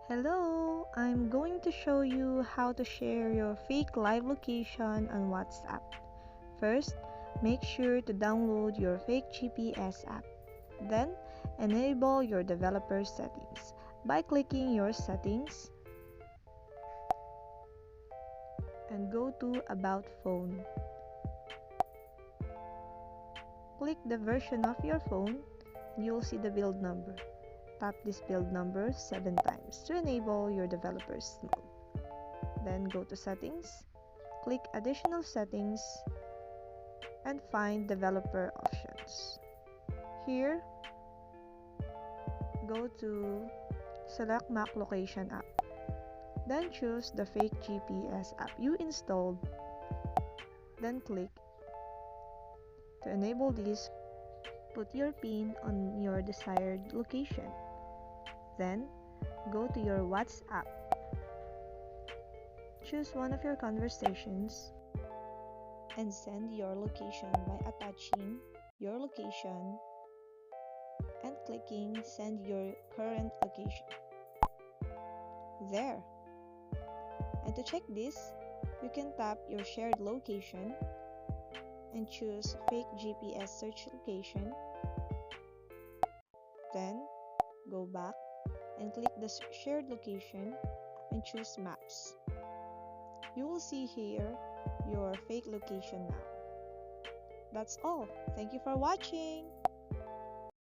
Hello, I'm going to show you how to share your fake live location on WhatsApp. First, make sure to download your fake GPS app. Then, enable your developer settings by clicking your settings and go to About Phone. Click the version of your phone and you'll see the build number. Tap this build number 7 times to enable your developer's mode. Then go to Settings, click Additional Settings, and find Developer Options. Here, go to Select Mac Location app. Then choose the fake GPS app you installed. Then click. To enable this, put your PIN on your desired location. Then, go to your WhatsApp. Choose one of your conversations and send your location by attaching your location and clicking Send Your Current Location. There. And to check this, you can tap your shared location and choose Fake GPS Search Location. Then, go back and click the shared location and choose Maps. You will see here your fake location now. That's all. Thank you for watching.